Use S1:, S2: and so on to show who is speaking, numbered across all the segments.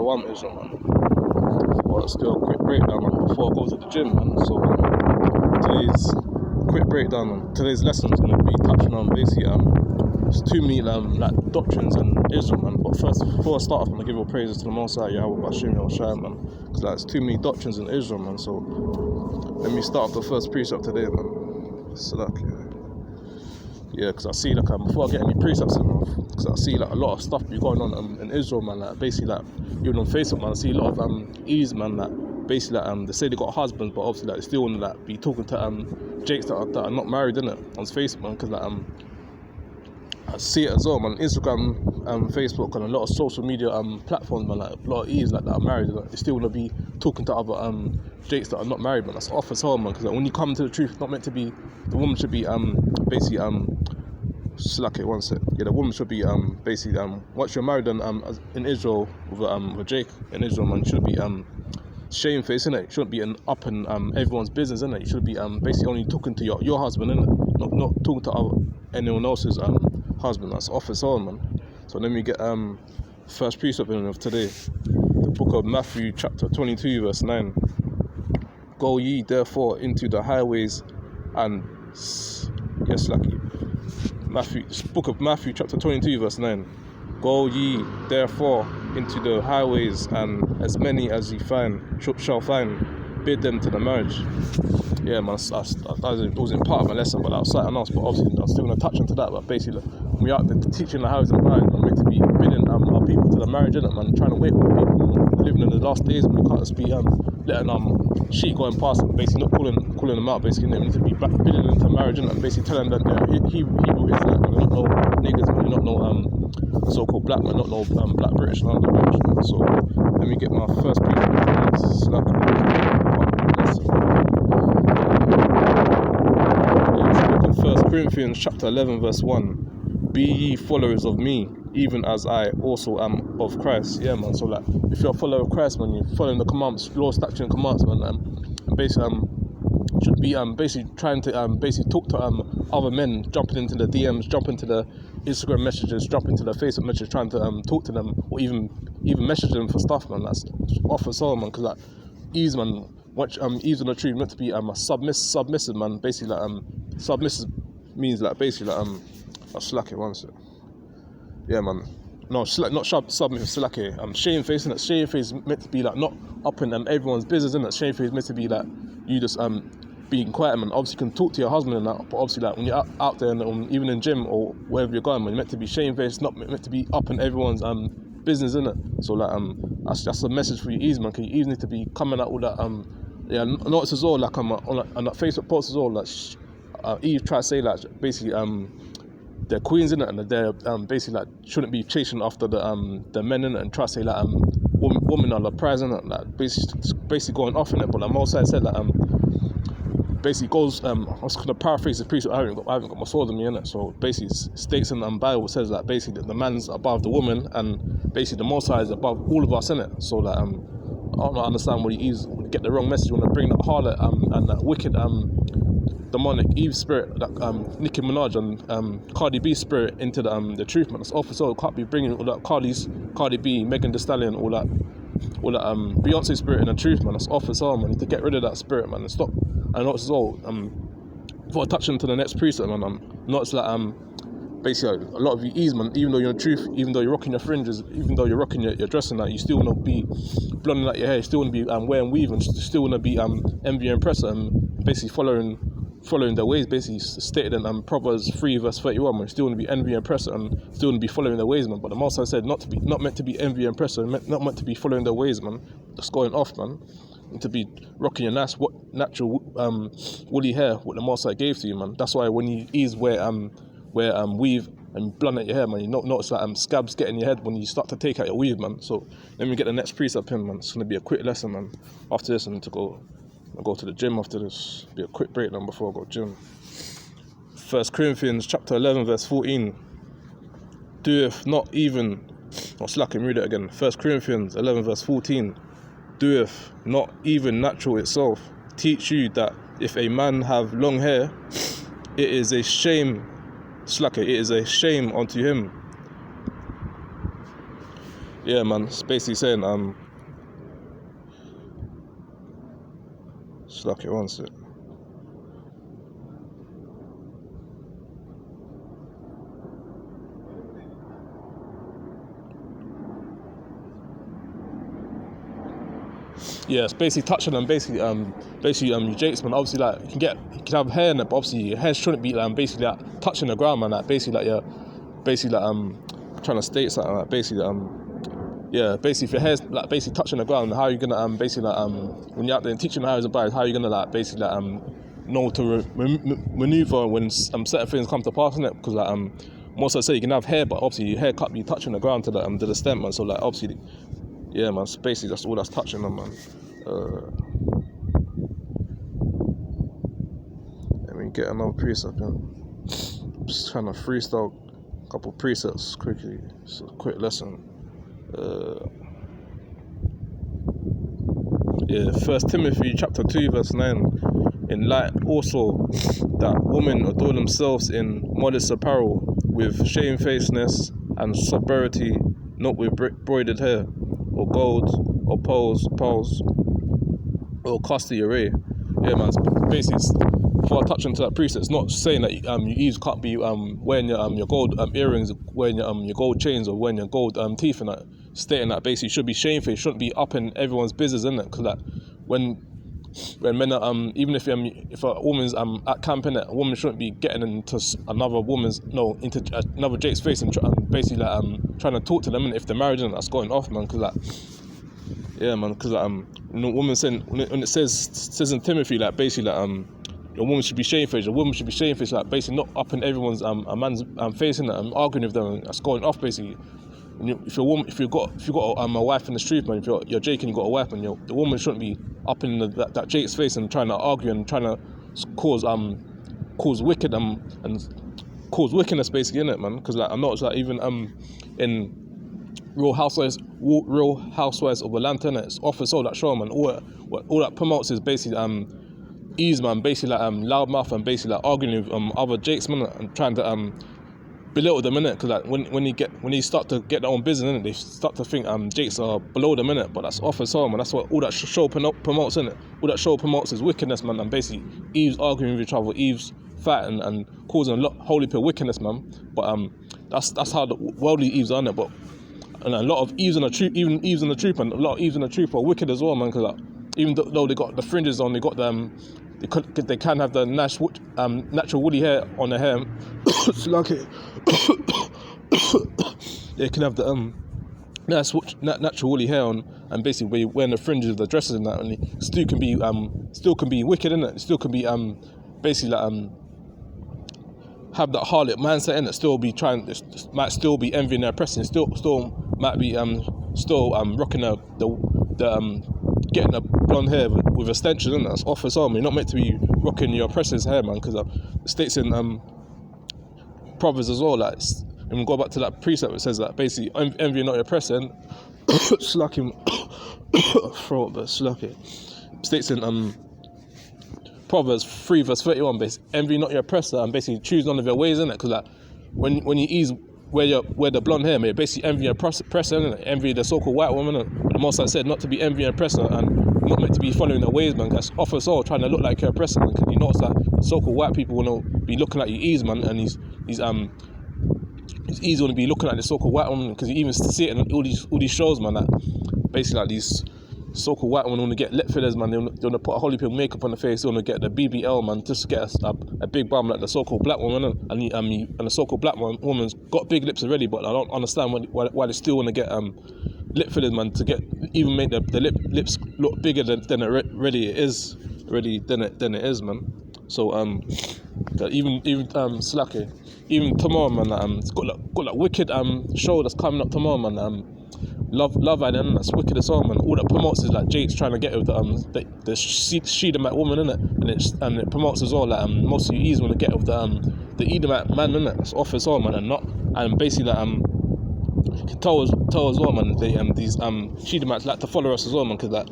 S1: Shalom Israel, man. Well, let's do a quick breakdown, man, before I go to the gym, man. So today's quick breakdown, man. Today's lesson is going to be touching on basically there's too many like doctrines in Israel, man. But first, before I start off, I'm going to give all praises to the Most High, Yahweh Bashim Yahushua, man. Because like, there's too many doctrines in Israel, man. So let me start off the first precept today, man. So like, yeah, because I see like before I get any precepts in, because I see like a lot of stuff be going on in Israel, man. Like basically like even on Facebook, man, I see a lot of E's, man. Like basically like they say they got husbands, but obviously like they still want to like be talking to jakes that are not married, innit, on Facebook, man. Because like I see it as well, man. Instagram, Facebook, and a lot of social media platforms, man. Like a lot of E's like that are married, like, they still want to be talking to other jakes that are not married, man. That's off as hell, man. Because like, when you come to the truth, it's not meant to be. The woman should be basically slack it one sec. Yeah, the woman should be basically once you're married in Israel with a Jake in Israel, man, you should be shamefaced, innit? You shouldn't be up in everyone's business, innit? You should be basically only talking to your husband, innit? Not talking to anyone else's husband. That's off as well, man. So let me get first precept of today, the book of Matthew chapter 22 verse 9. Go ye therefore into the highways and yes, lucky. Book of Matthew chapter 22 verse 9. Go ye therefore into the highways, and as many as ye shall find, bid them to the marriage. Yeah, man, that wasn't part of my lesson, but that was something else. But obviously I'm still going to touch onto that. But basically, we out there teaching the hows and whys, I'm meant to be bidding our people to the marriage, innit, man. Trying to wait on people living in the last days, man. We can't just be letting sheep going past and basically not calling them out. Basically, they need to be bidding them to marriage, innit, and basically telling them that they're Hebrew Israelite, man. They're not no niggas, man. They're not no so-called black man, not no black British, none of the British, man. So let me get my first First Corinthians chapter 11 verse 1. Be ye followers of me, even as I also am of Christ. Yeah, man. So like, if you're a follower of Christ, man, you're following the commandments, law, statute, and commands, man. And basically, should be basically trying to basically talk to other men, jumping into the DMs, jumping to the Instagram messages, jumping to the Facebook messages, trying to talk to them, or even message them for stuff, man. That's off as well, man. Because like Eve's, man, watch Eve's on the tree meant to be a submissive, man. Basically like submissive means like basically like I'll slack it one sec. Yeah, man. No, not submissive, slack it. Shamefaced, innit? Shamefaced meant to be like not up in everyone's business, innit? Shamefaced meant to be like you just being quiet, man. Obviously you can talk to your husband and that, but obviously like when you're out there and even in gym or wherever you're going, man, you're meant to be shamefaced, not meant to be up in everyone's business, innit? So like that's a message for you, Ease, man. Cause you need to be coming out all that yeah. Notice as well, like on that Facebook post as well, like Eve tried to say like basically they're queens, innit, and they're basically like shouldn't be chasing after the men, innit, and try to say like women are the prize, innit, like basically going off in it. But like Most High said, like basically goes I was gonna paraphrase the priest. I haven't got my sword in me, innit. So basically states in the Bible says that basically the man's above the woman, and basically the Most High is above all of us, innit. So like I don't understand what he is. Get the wrong message when they bring that harlot and that wicked demonic Eve spirit, like Nicki Minaj and Cardi B spirit into the truth, man. That's awful. So can't be bringing all that Cardi B, Megan Thee Stallion, all that Beyonce spirit in the truth, man. That's awful. So man, need to get rid of that spirit, man, and stop. And not as well. Before I touch into the next precept, man, not as like basically a lot of you E's, man. Even though you're in the truth, even though you're rocking your fringes, even though you're rocking your dress and that, you still want to be blonding out your hair. You still want to be wearing weave, and still want to be envy and oppressor, and basically following their ways, basically stated in Proverbs 3 verse 31, man. Still want to be envy and oppressor, and still want to be following their ways, man. But the Most High said not meant to be envy and oppressor, not meant to be following their ways, man. Just going off, man. And to be rocking your nice natural woolly hair, what the Most High gave to you, man. That's why when you wear weave and blonde at your hair, man, you notice like scabs get in your head when you start to take out your weave, man. So let me get the next precept in, man. It's gonna be a quick lesson, man. After this, I need to go to the gym after this. Be a quick breakdown before I go gym. First Corinthians chapter 11 verse 14. Doeth not even, read it again. First Corinthians 11 verse 14. Doeth not even natural itself teach you that if a man have long hair, it is a shame. It is a shame unto him. yeah, man, it's basically saying Slack it once it. Yeah, it's basically touching on you jakes, man. Obviously, like you can have hair in it, but obviously your hair shouldn't be basically like touching the ground, man. Like basically like you're basically like trying to state something like basically yeah, basically if your hair's like basically touching the ground, how are you gonna basically like when you're out there teaching how about how are you gonna like basically like know to maneuver when certain things come to pass in it? Because like most I say you can have hair, but obviously your hair can't be touching the ground to the stem, man. So like obviously, yeah, man. So basically that's all that's touching them, man. Let me get another precept, man. Just trying to freestyle a couple precepts quickly. It's a quick lesson. Yeah, 1 Timothy chapter 2 verse 9. In light also that women adorn themselves in modest apparel with shamefacedness and sobriety, not with broided hair or gold or pearls or costly array. Yeah, man. Basically, before I touch into that precept, it's not saying that you can't be wearing your gold earrings, wearing your gold chains, or wearing your gold teeth, and that. Stating that basically you should be shamefaced, shouldn't be up in everyone's business, isn't it? Because like when men are even if a woman's at camp, innit, a woman shouldn't be getting into into another Jake's face and basically like trying to talk to them, and if they're married, and that's going off, man. Because like, yeah, man. Because woman saying when it says in Timothy like basically like a woman should be shamefaced. A woman should be shamefaced, like basically not up in everyone's a man's face, and arguing with them, and that's going off basically. If you've got a wife in the street, man, if you're Jake and you got a wife, man, the woman shouldn't be up in that Jake's face and trying to argue and trying to cause wicked and cause wickedness basically, innit, man? Because like I'm not like even in Real Housewives of Atlanta, innit? It's Office all that show, man. All that promotes is basically ease, man. Basically like loudmouth and basically like arguing with other Jakes, man, and trying to belittle them, innit? Because like when you start to get their own business, innit, they start to think Jakes are below them, innit? But that's Office home, and that's what all that show promotes, innit? All that show promotes is wickedness, man, and basically Eve's arguing with each other, Eve's fighting and causing a lot holy pure wickedness, man. But that's how the worldly Eves are, innit? But and a lot of Eves in the truth, even Eves in the truth, and a lot of Eves in the truth are wicked as well, man. Because like, even though they got the fringes on, they got them. They can have the natural woolly hair on their hair. Slug They can have the natural woolly hair on, and basically wearing the fringes, the dresses, and that, and it still can be wicked, innit? It still can be basically like have that harlot mindset, innit? Might still be envying their oppressing, still might be rocking the getting a blonde hair with extensions, and that's Office army. You're not meant to be rocking your oppressor's hair, man, because it states in Proverbs as well, like, and we'll go back to that precept that says that basically envy not your oppressor, and slucking throat, but slucking states in Proverbs 3 verse 31, basically envy not your oppressor, and basically choose none of your ways, innit? Because like when you ease where the blonde hair, may basically envy your oppressor, innit? Envy the so-called white woman, innit? The most I said not to be envying oppressor and not meant to be following their ways, man. That's Office all trying to look like your oppressor, man. Because you notice that so-called white people want to be looking at you ease, man, and he's easy to be looking at the so-called white woman, because you even see it in all these shows, man, that basically like these so-called white women want to get lip fillers, man. They want to put a holy pill makeup on the face. They want to get the BBL, man, just to get a big bum like the so-called black woman, and the so-called black woman's got big lips already, but I don't understand why they still want to get lip fillers, man, to get even make the lips look bigger than it really is, man. So even Slacky, even tomorrow, man, it's got that wicked show that's coming up tomorrow, man. Love Island, that's wicked as well, man. All that promotes is like Jake's trying to get with the Shedemite woman, innit? And it promotes as well like most of you E's want to get with the Edomite man, innit? That's Office all, man, and basically like you can tell as well, man. These Shedemites like to follow us as well, man, because like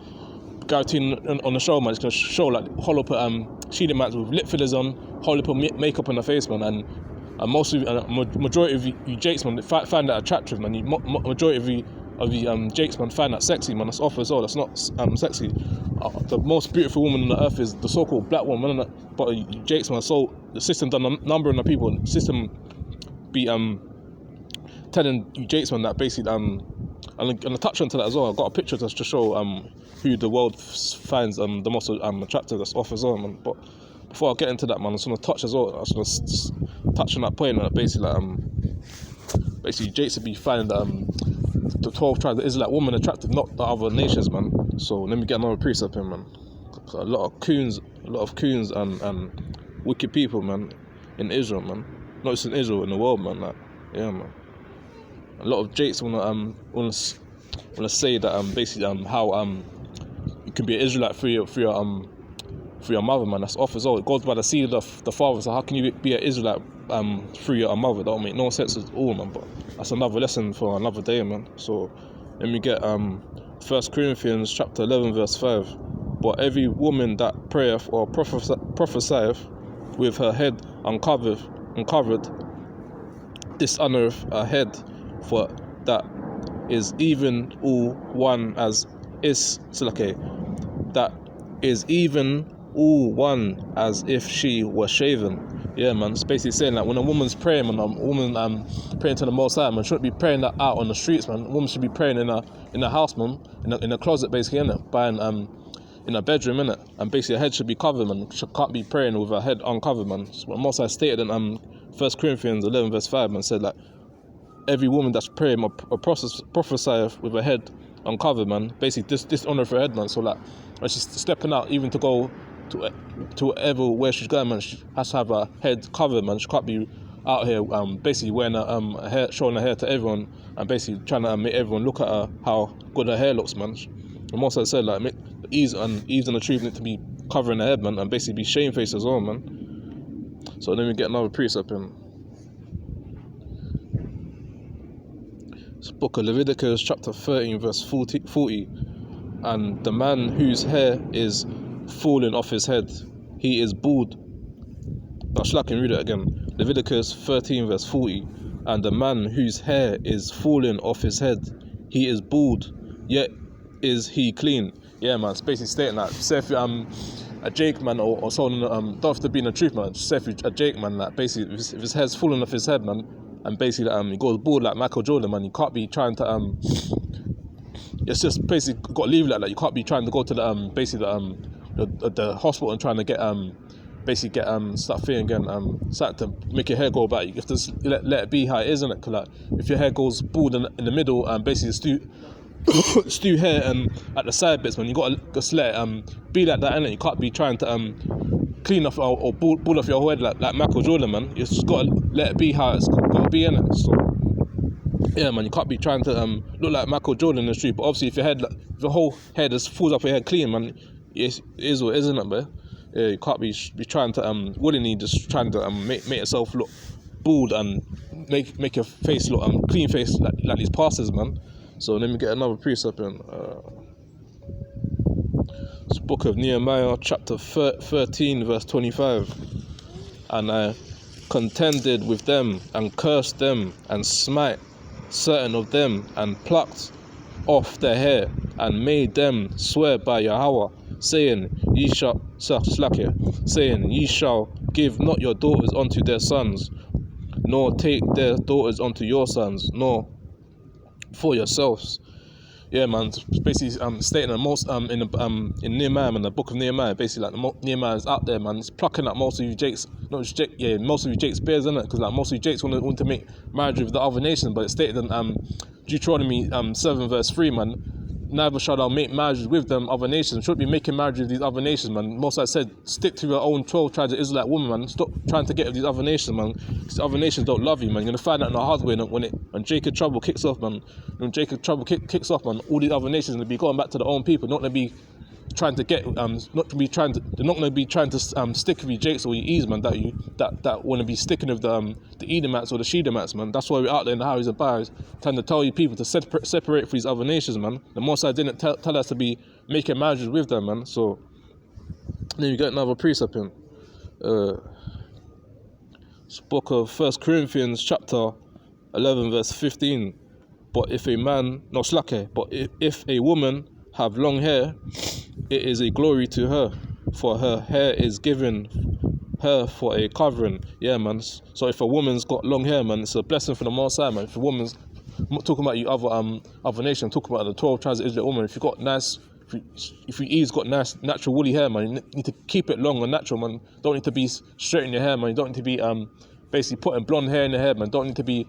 S1: guaranteeing on the show, man, it's gonna show like hollow put Shedemites with lip fillers on, hollow put makeup on the face, man, and most of you, majority of you Jakes, man, find that attractive, man. Majority of you of the Jakes, man, find that sexy, man. That's off as well. That's not sexy. The most beautiful woman on the earth is the so-called black woman, innit? But Jakes, man, so the system done a number on the people. The system be telling you Jakes, man, that basically and I'm gonna touch onto that as well. I've got a picture to show who the world finds the most attractive. That's off as well, man. But before I get into that, man, I just want to touch as well. I just want to touch on that point, basically basically Jakes would be finding the 12 tribes of Israelite woman attractive, not the other nations, man. So let me get another precept here, man. A lot of coons and wicked people, man, in Israel, man. Not just in Israel, in the world, man. Like, yeah, man. A lot of Jakes wanna say that basically how you can be an Israelite through your mother, man. That's off as well. It goes by the seed of the father. So how can you be an Israelite through your mother? That don't make no sense at all, man. But that's another lesson for another day, man. So let me get 1 Corinthians chapter 11 verse 5. But every woman that prayeth or prophesieth with her head uncovered dishonoureth her head, for that is even all one as is that is even all one as if she were shaven. Yeah, man. It's basically saying that when a woman's praying, man, a woman praying to the Most High, man, shouldn't be praying that out on the streets, man. A woman should be praying in a house, man, in a closet, basically, innit? In a bedroom, innit? And basically her head should be covered, man. She can't be praying with her head uncovered, man. That's what Most High stated in 1 Corinthians 11 verse 5, man, said like every woman that's praying or prophesieth with her head uncovered, man, basically dishonour her head, man. So like when she's stepping out, even to go to whatever where she's going, man, she has to have her head covered, man. She can't be out here basically wearing her hair, showing her hair to everyone, and basically trying to make everyone look at her how good her hair looks, man. And also I said like ease and achievement to be covering her head, man, and basically be shamefaced as well, man. So let me get another precept in. It's book of Leviticus chapter 13 verse 40. And the man whose hair is falling off his head, he is bald. I can read it again. Leviticus 13 verse 40. And the man whose hair is falling off his head, he is bald, yet is he clean. Yeah, man. It's basically stating that. Say if a Jake, man, or someone don't have to be in the truth, man. Say if a Jake, man, that basically if his hair's falling off his head, man, and basically he goes bald like Michael Jordan, man, you can't be trying to it's just basically got to leave it like that. You can't be trying to go to the basically the hospital and trying to get basically get start feeling again start to make your hair go back. You have to let it be how it is, isn't it? Cause like if your hair goes bald in the middle and basically stew hair at the side bits, man, you gotta just let it be like that, innit? You can't be trying to clean off or bald off your head like Michael Jordan, man. You just gotta let it be how it's gotta be, innit? So yeah, man, you can't be trying to look like Michael Jordan in the street. But obviously if your whole head just falls off your head clean, man, it is what it is, isn't it, man? Yeah, you can't be trying to willingly just trying to make yourself look bald and make your face look clean face like these pastors, man. So let me get another precept in. It's book of Nehemiah chapter 13 verse 25. And I contended with them and cursed them and smite certain of them and plucked off their hair and made them swear by Yahweh, saying, ye shall give not your daughters unto their sons, nor take their daughters unto your sons, nor for yourselves. Yeah, man. It's basically stating that most in Nehemiah, man, the book of Nehemiah, basically like Nehemiah is out there, man. It's plucking up most of you Jakes, not just Jake, yeah, most of you Jakes bears, isn't it? Because like most of you Jakes want to make marriage with the other nations, but it's stated in Deuteronomy 7 verse 3, man. Neither shall thou make marriages with them other nations. Shouldn't be making marriages with these other nations, man. Most I said, stick to your own 12 tribes of Israelite woman, man. Stop trying to get with these other nations, man. These other nations don't love you, man. You're gonna find out in a hard way when Jacob trouble kicks off, man. When Jacob trouble kicks off, man, all these other nations are gonna be going back to their own people, not gonna be trying to get they're not gonna be trying to stick with you Jakes or you E's, man, that want to be sticking with the Edomites or the Shedemites, man. That's why we're out there in the highways and byways trying to tell you people to separate from these other nations, man. The Most High didn't tell us to be making marriages with them, man. So then you get another precept in it's book of 1 Corinthians chapter 11 verse 15. But if a man, no slacker, but if a woman have long hair, it is a glory to her, for her hair is given her for a covering. Yeah, man. So if a woman's got long hair, man, it's a blessing from the Most High, man. If a woman's, I'm not talking about you other nation, I'm talking about the 12 tribes of Israel woman. If you got nice, if you got nice natural woolly hair, man, you need to keep it long and natural, man. Don't need to be straightening your hair, man. You don't need to be basically putting blonde hair in your hair, man. Don't need to be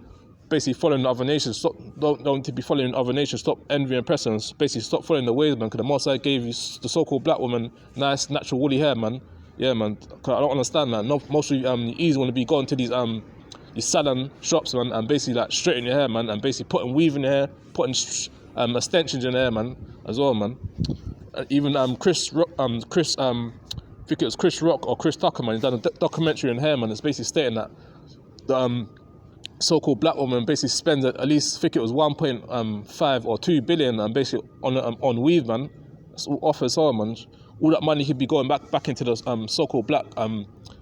S1: basically following other nations. Stop. Don't need to be following other nations. Stop envy and precedence. Basically, stop following the ways, man. Because the Most High gave you the so-called black woman nice natural woolly hair, man. Yeah, man. Cause I don't understand that. No, most of you easy want to be going to these salon shops, man, and basically like straightening your hair, man, and basically putting weave in your hair, putting extensions in your hair, man, as well, man. Even Chris Rock, I think it was Chris Rock or Chris Tucker, man. He done a documentary on hair, man. It's basically stating that the so-called black woman basically spends at least, I think it was 1.5 or 2 billion, basically on weave, man. That's all off as well, man. All that money could be going back into the so-called black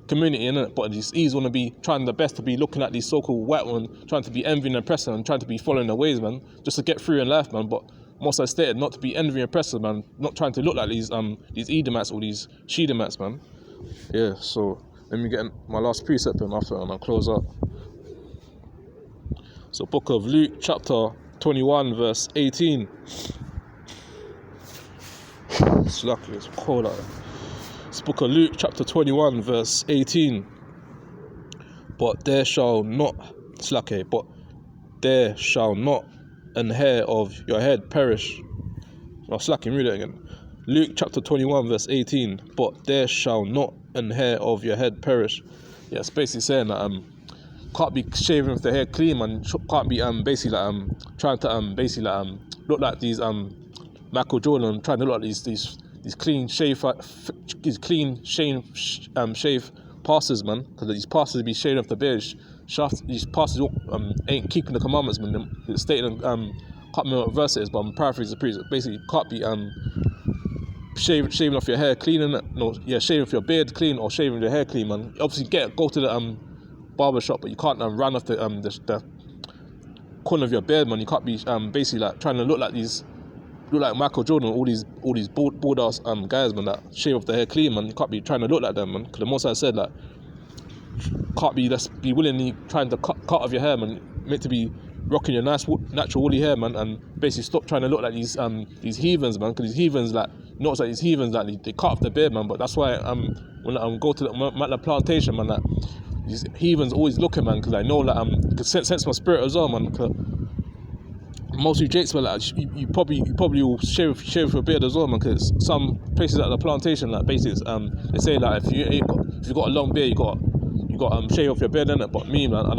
S1: community, innit? But these ease want to be trying their best to be looking at these so-called white women, trying to be envying and oppressing and trying to be following their ways, man, just to get through in life, man. But most I stated not to be envying and oppressing, man, not trying to look like these Edomites or these Shedemites, man. Yeah, so let me get my last precept in after and I'll close up. So book of Luke chapter 21 verse 18. It's lucky, it's cold out. It's book of Luke chapter 21 verse 18. But there shall not an hair of your head perish. I'll read it again. Luke chapter 21 verse 18. But there shall not an hair of your head perish. Yeah, it's basically saying that can't be shaving with the hair clean, man. Can't be basically like trying to basically like look like these Michael Jordan, trying to look like these clean shave pastors, man. Because these pastors be shaving off the beard. These pastors ain't keeping the commandments, man. It's stating can't remember what verse it is, but I'm paraphrasing the priest. Basically, can't be shaving off your hair clean, innit? No, yeah, shaving off your beard clean or shaving your hair clean, man. Obviously, go to the barber shop, but you can't run off the corner of your beard, man. You can't be basically like trying to look like Michael Jordan, all these bald ass guys, man, that shave off their hair clean, man. You can't be trying to look like them, man. Because the Most High said like, can't be willingly trying to cut off your hair, man. Meant to be rocking your nice natural woolly hair, man, and basically stop trying to look like these heathens, man. Because these heathens, like, not like these heathens, like they cut off their beard, man. But that's why when I go to the plantation, man, like these heathens always looking, man, because I know that cause sense my spirit as well, man. Most of you jakes, man, like you probably will shave your beard as well, man. Because some places at the plantation, like basically, they say like if you got a long beard, you got shave off your beard, innit? But me, man, I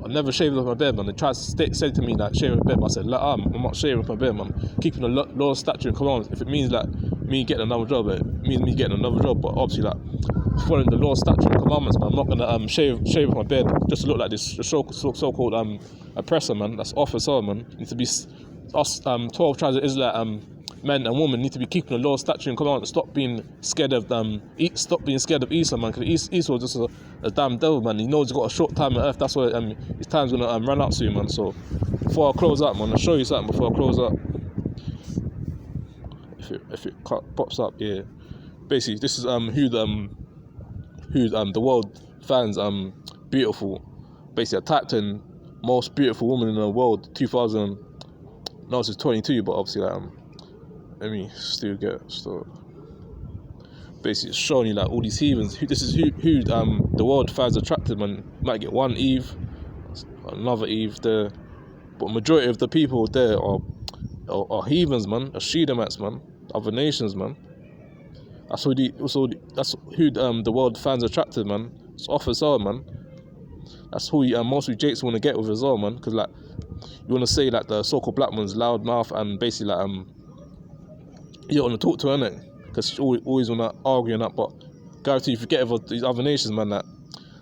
S1: never shaved off my beard, man. They tried to say to me like shave off my beard, but I said like, I'm not shaving off my beard, man. Keeping the law, statute, and commandments. If it means like me getting another job, it means me getting another job. But obviously, like following the law, statute, and commandments, man. I'm not gonna shave off my beard just to look like this so-called oppressor, man. That's off as well, man. Need to be us 12 tribes of Israel, men and women need to be keeping the law, statute, and commandments. Stop being scared of Esau, man. Because Esau is just a damn devil, man. He knows he's got a short time on earth. That's why his time's gonna run out soon, man. So before I close up, man, I'll show you something before I close up. If it pops up, yeah. Basically, this is who the world finds beautiful. Basically, I typed in most beautiful woman in the world 2000. No, this is 22, but obviously let me still basically it's showing you like all these heathens. This is who the world finds attractive, man. Might get one Eve, another Eve there, but majority of the people there are heathens, man, are Shedemites, man, other nations, man. That's who the world finds attractive, man. It's off as well, man. That's who most of you jakes want to get with as well, man. Because like you want to say like the so-called black man's loud mouth and basically like you don't want to talk to her, innit? Because you always want to argue and that. But guarantee if you get with these other nations, man, that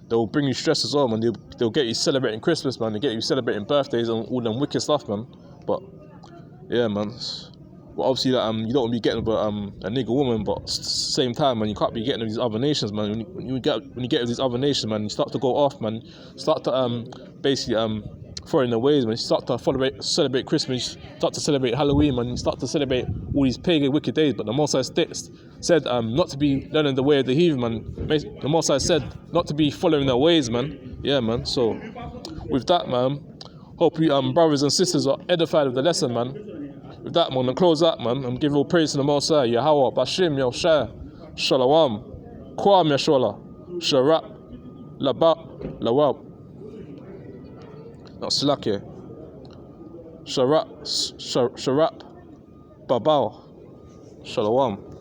S1: they'll bring you stress as well, man. They'll get you celebrating Christmas, man. They get you celebrating birthdays and all them wicked stuff, man. But yeah, man. But obviously, like, you don't want to be getting with a nigger woman, but same time, man, you can't be getting with these other nations, man. When you get with these other nations, man, you start to go off, man. Start to basically following the ways, man. You start to celebrate Christmas, you start to celebrate Halloween, man. You start to celebrate all these pagan, wicked days. But the Most High said not to be learning the way of the heathen, man. The Most High said not to be following their ways, man. Yeah, man. So with that, man, hope you brothers and sisters are edified with the lesson, man. With that, man, and close that, man, and give all praise to the Most High. Yahweh, Bashim, Yoshai, Shalom, Kwam Yashola, Sharap, Labab, Lawab. Not Slakia. Sharap, Babao, Shalom.